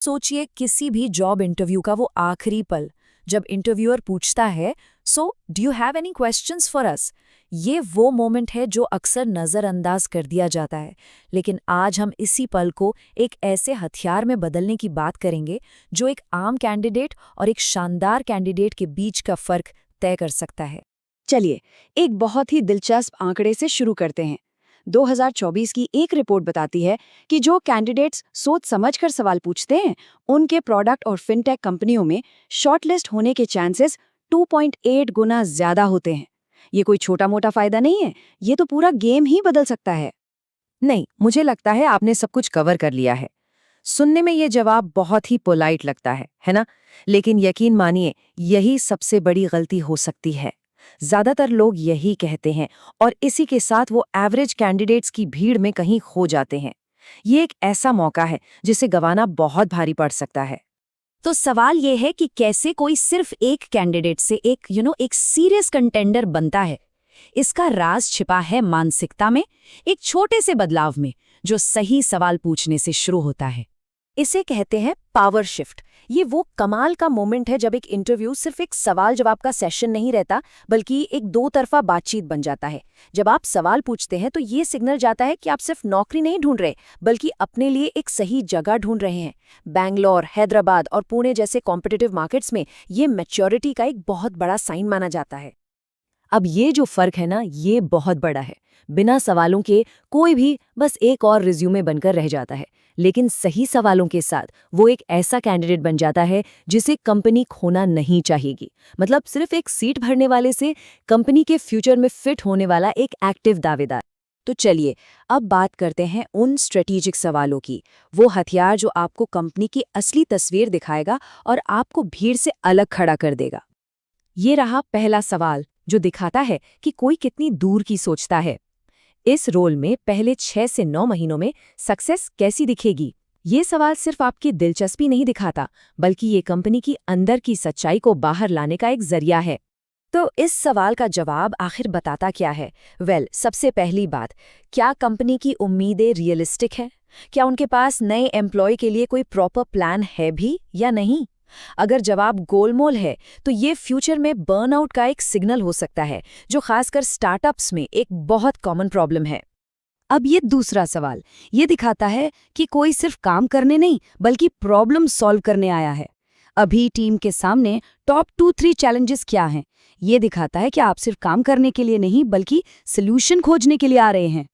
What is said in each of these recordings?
सोचिए किसी भी जॉब इंटरव्यू का वो आखिरी पल, जब इंटरव्यूअर पूछता है, so do you have any questions for us. ये वो मोमेंट है जो अक्सर नज़रअंदाज कर दिया जाता है, लेकिन आज हम इसी पल को एक ऐसे हथियार में बदलने की बात करेंगे जो एक आम कैंडिडेट और एक शानदार कैंडिडेट के बीच का फर्क तय कर सकता है। चलिए, एक बहुत ही दिलचस्प आंकड़े से शुरू करते हैं। 2024 की एक रिपोर्ट बताती है कि जो कैंडिडेट्स सोच समझकर सवाल पूछते हैं, उनके प्रोडक्ट और फिनटेक कंपनियों में शॉर्टलिस्ट होने के चांसेस 2.8 गुना ज्यादा होते हैं। ये कोई छोटा-मोटा फायदा नहीं है, ये तो पूरा गेम ही बदल सकता है। नहीं, मुझे लगता है आपने सब कुछ कवर कर लिया है। सुनने में ये जवाब बहुत ही पोलाइट लगता है ना? लेकिन यकीन मानिए, यही सबसे बड़ी गलती हो सकती है। ज्यादातर लोग यही कहते हैं और इसी के साथ वो एवरेज कैंडिडेट्स की भीड़ में कहीं खो जाते हैं। ये एक ऐसा मौका है जिसे गंवाना बहुत भारी पड़ सकता है। तो सवाल ये है कि कैसे कोई सिर्फ एक कैंडिडेट से एक सीरियस कंटेंडर बनता है। इसका राज छिपा है मानसिकता में, एक छोटे से बदलाव में, जो सही सवाल पूछने से शुरू होता है। इसे कहते हैं पावर शिफ्ट। ये वो कमाल का मोमेंट है जब एक इंटरव्यू सिर्फ एक सवाल जवाब का सेशन नहीं रहता, बल्कि एक दो तरफा बातचीत बन जाता है। जब आप सवाल पूछते हैं तो ये सिग्नल जाता है कि आप सिर्फ नौकरी नहीं ढूंढ रहे, बल्कि अपने लिए एक सही जगह ढूंढ रहे हैं। बैंगलोर, हैदराबाद और पुणे जैसे कॉम्पिटिटिव मार्केट्स में ये मैच्योरिटी का एक बहुत बड़ा साइन माना जाता है। अब ये जो फर्क है ना, ये बहुत बड़ा है। बिना सवालों के कोई भी बस एक और रिज्यूमे बनकर रह जाता है, लेकिन सही सवालों के साथ वो एक ऐसा कैंडिडेट बन जाता है जिसे कंपनी खोना नहीं चाहेगी। मतलब सिर्फ एक सीट भरने वाले से कंपनी के फ्यूचर में फिट होने वाला एक एक्टिव दावेदार। तो चलिए, अब बात करते हैं उन स्ट्रेटेजिक सवालों की, वो हथियार जो आपको कंपनी की असली तस्वीर दिखाएगा और आपको भीड़ से अलग खड़ा कर देगा। ये रहा पहला सवाल, जो दिखाता है कि कोई कितनी दूर की सोचता है। इस रोल में पहले 6 से 9 महीनों में सक्सेस कैसी दिखेगी? ये सवाल सिर्फ आपकी दिलचस्पी नहीं दिखाता, बल्कि ये कंपनी की अंदर की सच्चाई को बाहर लाने का एक जरिया है। तो इस सवाल का जवाब आखिर बताता क्या है? सबसे पहली बात, क्या कंपनी की उम्मीदें रियलिस्टिक हैं? क्या उनके पास नए एम्प्लॉय के लिए कोई प्रॉपर प्लान है भी या नहीं? अगर जवाब गोलमोल है, तो ये फ्यूचर में बर्नआउट का एक सिग्नल हो सकता है, जो खासकर स्टार्टअप्स में एक बहुत कॉमन प्रॉब्लम है। अब ये दूसरा सवाल, ये दिखाता है कि कोई सिर्फ काम करने नहीं, बल्कि प्रॉब्लम सॉल्व करने आया है। अभी टीम के सामने टॉप 2-3 चैलेंजेस क्या हैं? ये दिखाता है कि आप सिर्फ काम करने के लिए नहीं, बल्कि सॉल्यूशन खोजने के लिए आ रहे हैं।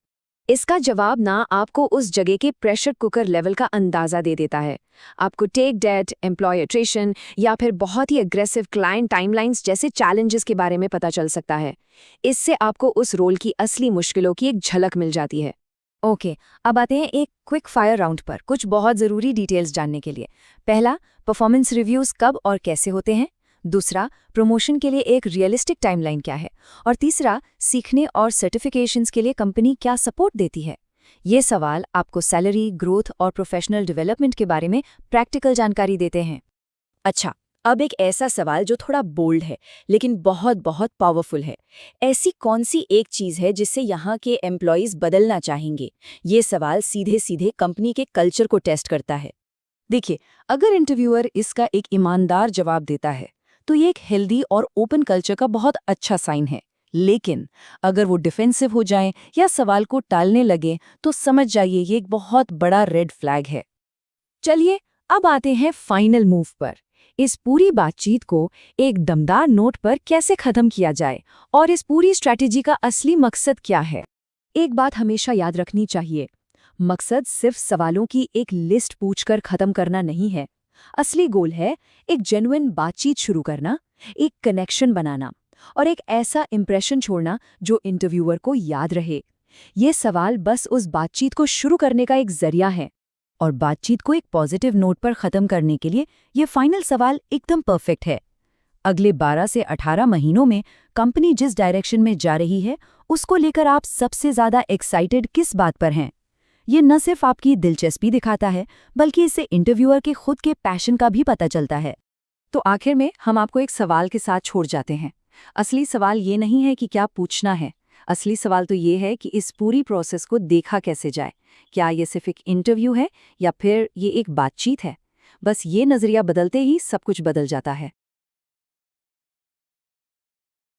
इसका जवाब ना आपको उस जगह के प्रेशर कुकर लेवल का अंदाजा दे देता है। आपको टेक डेट, एम्प्लॉय अट्रिशन या फिर बहुत ही अग्रेसिव क्लाइंट टाइमलाइंस जैसे चैलेंजेस के बारे में पता चल सकता है। इससे आपको उस रोल की असली मुश्किलों की एक झलक मिल जाती है। ओके, अब आते हैं एक क्विक फायर राउंड पर, कुछ बहुत ज़रूरी डिटेल्स जानने के लिए। पहला, परफॉर्मेंस रिव्यूज़ कब और कैसे होते हैं? दूसरा, प्रमोशन के लिए एक रियलिस्टिक टाइमलाइन क्या है? और तीसरा, सीखने और सर्टिफिकेशंस के लिए कंपनी क्या सपोर्ट देती है? ये सवाल आपको सैलरी, ग्रोथ और प्रोफेशनल डेवलपमेंट के बारे में प्रैक्टिकल जानकारी देते हैं। अच्छा, अब एक ऐसा सवाल जो थोड़ा बोल्ड है, लेकिन बहुत बहुत पावरफुल है। ऐसी कौन सी एक चीज़ है जिससे यहाँ के एम्प्लॉयज़ बदलना चाहेंगे? ये सवाल सीधे सीधे कंपनी के कल्चर को टेस्ट करता है। देखिए, अगर इंटरव्यूअर इसका एक ईमानदार जवाब देता है, तो ये एक हेल्दी और ओपन कल्चर का बहुत अच्छा साइन है। लेकिन अगर वो डिफेंसिव हो जाएं या सवाल को टालने लगे, तो समझ जाइए ये एक बहुत बड़ा रेड फ्लैग है। चलिए, अब आते हैं फाइनल मूव पर। इस पूरी बातचीत को एक दमदार नोट पर कैसे खत्म किया जाए और इस पूरी स्ट्रैटेजी का असली मकसद क्या है? एक बात हमेशा याद रखनी चाहिए, मकसद सिर्फ सवालों की एक लिस्ट पूछकर खत्म करना नहीं है। असली गोल है एक जेन्युइन बातचीत शुरू करना, एक कनेक्शन बनाना और एक ऐसा इंप्रेशन छोड़ना जो इंटरव्यूअर को याद रहे। ये सवाल बस उस बातचीत को शुरू करने का एक जरिया है, और बातचीत को एक पॉजिटिव नोट पर खत्म करने के लिए ये फाइनल सवाल एकदम परफेक्ट है। अगले 12 से 18 महीनों में कंपनी जिस डायरेक्शन में जा रही है, उसको लेकर आप सबसे ज्यादा एक्साइटेड किस बात पर हैं? ये न सिर्फ आपकी दिलचस्पी दिखाता है, बल्कि इससे इंटरव्यूअर के खुद के पैशन का भी पता चलता है। तो आखिर में हम आपको एक सवाल के साथ छोड़ जाते हैं। असली सवाल ये नहीं है कि क्या पूछना है, असली सवाल तो ये है कि इस पूरी प्रोसेस को देखा कैसे जाए। क्या ये सिर्फ एक इंटरव्यू है या फिर ये एक बातचीत है? बस ये नजरिया बदलते ही सब कुछ बदल जाता है।